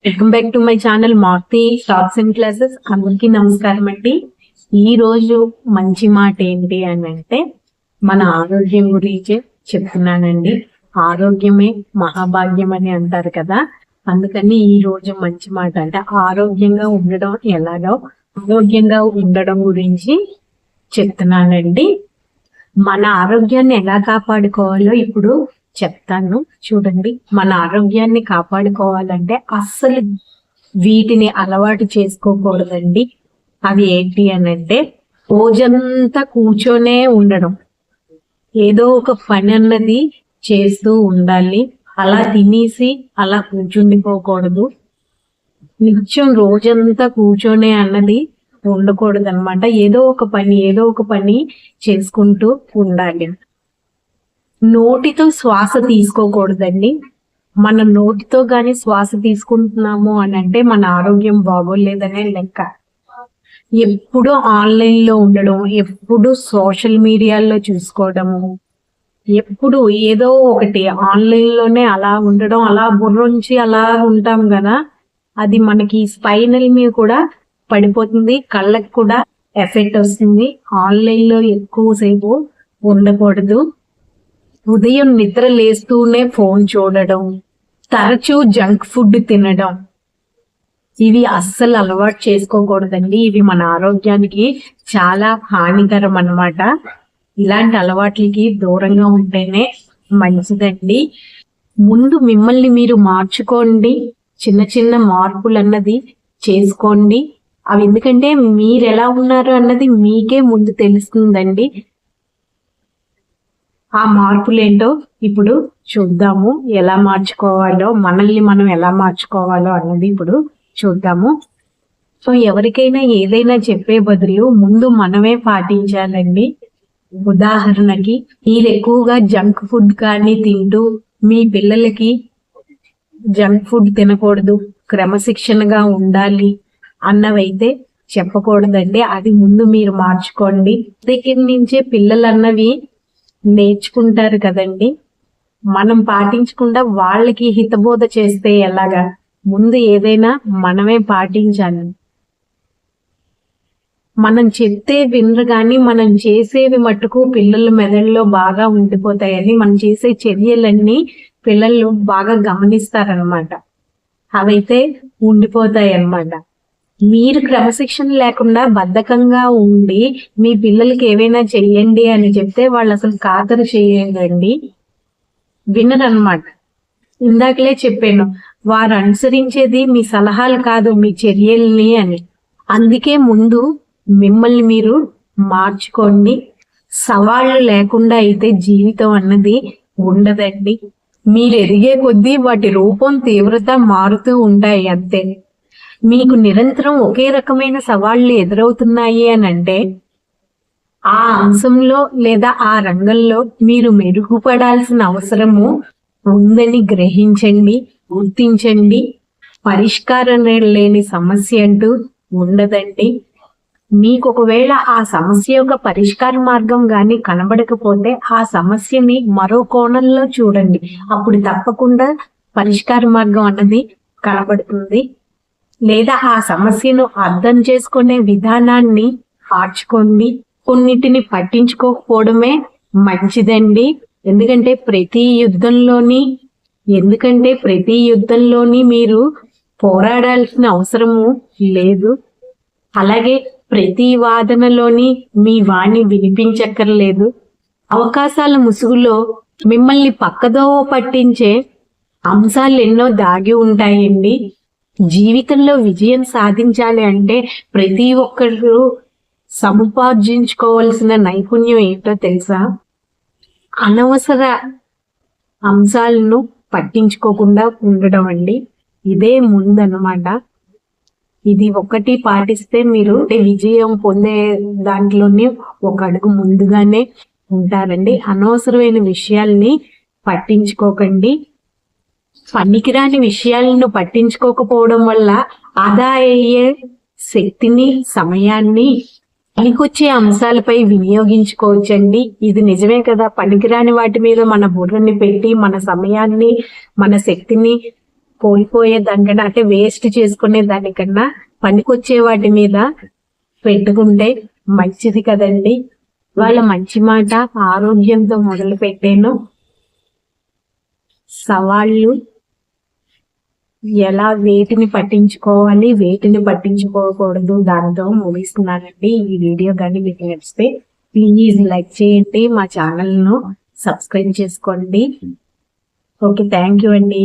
Welcome back to my channel Marthi stocks and classes. అందరికీ నమస్కారం అండి. ఈ రోజు మంచి మాట ఏంటి అని అంటే మన ఆరోగ్యం గురించి చెప్తున్నానండి. ఆరోగ్యమే మహాభాగ్యం అని అంటారు కదా, అందుకని ఈ రోజు మంచి మాట అంటే ఆరోగ్యంగా ఉండడం ఎలాగో ఆరోగ్యంగా ఉండడం గురించి చెప్తున్నానండి. మన ఆరోగ్యాన్ని ఎలా కాపాడుకోవాలో ఇప్పుడు చెప్తాను చూడండి. మన ఆరోగ్యాన్ని కాపాడుకోవాలంటే అస్సలు వీటిని అలవాటు చేసుకోకూడదండి. అవి ఏంటి అని అంటే రోజంతా కూర్చొనే ఉండడం, ఏదో ఒక పని అన్నది చేస్తూ ఉండాలి. అలా తినేసి అలా కూర్చుండిపోకూడదు. నిత్యం రోజంతా కూర్చొనే అన్నది ఉండకూడదు అనమాట. ఏదో ఒక పని చేసుకుంటూ ఉండాలి. నోటితో శ్వాస తీసుకోకూడదండి. మన నోటితో గాని శ్వాస తీసుకుంటున్నాము అని అంటే మన ఆరోగ్యం బాగోలేదనే లెక్క. ఎప్పుడు ఆన్లైన్ లో ఉండడం, ఎప్పుడు సోషల్ మీడియాలో చూసుకోవడము, ఎప్పుడు ఏదో ఒకటి ఆన్లైన్ లోనే అలా ఉండడం, అలా బుర్రంచి అలా ఉంటాం కదా, అది మనకి స్పైనల్ మీద కూడా పడిపోతుంది, కళ్ళకి కూడా ఎఫెక్ట్ వస్తుంది. ఆన్లైన్ లో ఎక్కువసేపు ఉండకూడదు. ఉదయం నిద్ర లేస్తూనే ఫోన్ చూడడం, తరచూ జంక్ ఫుడ్ తినడం, ఇవి అస్సలు అలవాటు చేసుకోకూడదండి. ఇవి మన ఆరోగ్యానికి చాలా హానికరం అన్నమాట. ఇలాంటి అలవాట్లకి దూరంగా ఉంటేనే మంచిదండి. ముందు మిమ్మల్ని మీరు మార్చుకోండి. చిన్న చిన్న మార్పులు అన్నది చేసుకోండి. అవి ఎందుకంటే మీరు ఎలా ఉన్నారు అన్నది మీకే ముందు తెలుస్తుందండి. ఆ మార్పులు ఏంటో ఇప్పుడు చూద్దాము. ఎలా మార్చుకోవాలో, మనల్ని మనం ఎలా మార్చుకోవాలో అన్నది ఇప్పుడు చూద్దాము. సో ఎవరికైనా ఏదైనా చెప్పే బదులు ముందు మనమే పాటించాలండి. ఉదాహరణకి మీరు ఎక్కువగా జంక్ ఫుడ్ కానీ తింటూ మీ పిల్లలకి జంక్ ఫుడ్ తినకూడదు, క్రమశిక్షణగా ఉండాలి అన్నవైతే చెప్పకూడదండి. అది ముందు మీరు మార్చుకోండి. దగ్గర నుంచే పిల్లలు అన్నవి నేర్చుకుంటారు కదండి. మనం పాటించకుండా వాళ్ళకి హితబోధ చేస్తే ఎలాగా? ముందు ఏదైనా మనమే పాటించాలి. మనం చెప్తే వినరు కానీ మనం చేసేవి మట్టుకు పిల్లల మెదడులో బాగా ఉండిపోతాయని, మనం చేసే చర్యలన్నీ పిల్లలు బాగా గమనిస్తారనమాట. అవైతే ఉండిపోతాయి అన్నమాట. మీరు క్రమశిక్షణ లేకుండా బద్ధకంగా ఉండి మీ పిల్లలకి ఏవైనా చెయ్యండి అని చెప్తే వాళ్ళు అసలు ఖాతరు చేయండి, వినరనమాట. ఇందాకలే చెప్పాను, వారు అనుసరించేది మీ సలహాలు కాదు మీ చర్యల్ని అని. అందుకే ముందు మిమ్మల్ని మీరు మార్చుకోండి. సవాళ్ళు లేకుండా అయితే జీవితం అన్నది ఉండదండి. మీరు ఎదిగే కొద్దీ వాటి రూపం, తీవ్రత మారుతూ ఉంటాయి అంతే. మీకు నిరంతరం ఒకే రకమైన సవాళ్లు ఎదురవుతున్నాయి అని అంటే ఆ అంశంలో లేదా ఆ రంగంలో మీరు మెరుగుపడాల్సిన అవసరము ఉందని గ్రహించండి, గుర్తించండి. పరిష్కారం లేని సమస్య అంటూ ఉండదండి. మీకు ఒకవేళ ఆ సమస్య యొక్క పరిష్కార మార్గం గాని కనబడకపోతే ఆ సమస్యని మరో కోణంలో చూడండి. అప్పుడు తప్పకుండా పరిష్కార మార్గం అన్నది కనబడుతుంది. లేదా ఆ సమస్యను అర్థం చేసుకునే విధానాన్ని మార్చుకోండి. కొన్నిటిని పట్టించుకోకపోవడమే మంచిదండి. ఎందుకంటే ప్రతి యుద్ధంలోని మీరు పోరాడాల్సిన అవసరము లేదు. అలాగే ప్రతి వాదనలోని మీ వాణి వినిపించక్కర్లేదు. అవకాశాల ముసుగులో మిమ్మల్ని పక్కదోవ పట్టించే అంశాలు ఎన్నో దాగి ఉంటాయండి. జీవితంలో విజయం సాధించాలి అంటే ప్రతి ఒక్కరు సముపార్జించుకోవాల్సిన నైపుణ్యం ఏంటో తెలుసా? అనవసర అంశాలను పట్టించుకోకుండా ఉండడం అండి. ఇదే ముందన్నమాట. ఇది ఒకటి పాటిస్తే మీరు విజయం పొందే దాంట్లోనే ఒక అడుగు ముందుగానే ఉంటారండి. అనవసరమైన విషయాల్ని పట్టించుకోకండి. పనికిరాని విషయాలను పట్టించుకోకపోవడం వల్ల ఆదా అయ్యే శక్తిని, సమయాన్ని పనికొచ్చే అంశాలపై వినియోగించుకోవచ్చండి. ఇది నిజమే కదా. పనికిరాని వాటి మీద మన బుర్రని పెట్టి మన సమయాన్ని, మన శక్తిని కోల్పోయే దానికన్నా అంటే వేస్ట్ చేసుకునే దానికన్నా పనికొచ్చే వాటి మీద పెట్టుకుంటే మంచిది కదండి. వాళ్ళ మంచి మాట ఆరోగ్యంతో మొదలు పెట్టాను. సవాళ్ళు ఎలా వేటిని పట్టించుకోవాలి, వేటిని పట్టించుకోకూడదు దాంతో ముగిస్తున్నానండి. ఈ వీడియో కానీ మీకు నచ్చితే ప్లీజ్ లైక్ చేయండి, మా ఛానల్ను సబ్స్క్రైబ్ చేసుకోండి. ఓకే, థ్యాంక్ యూ అండి.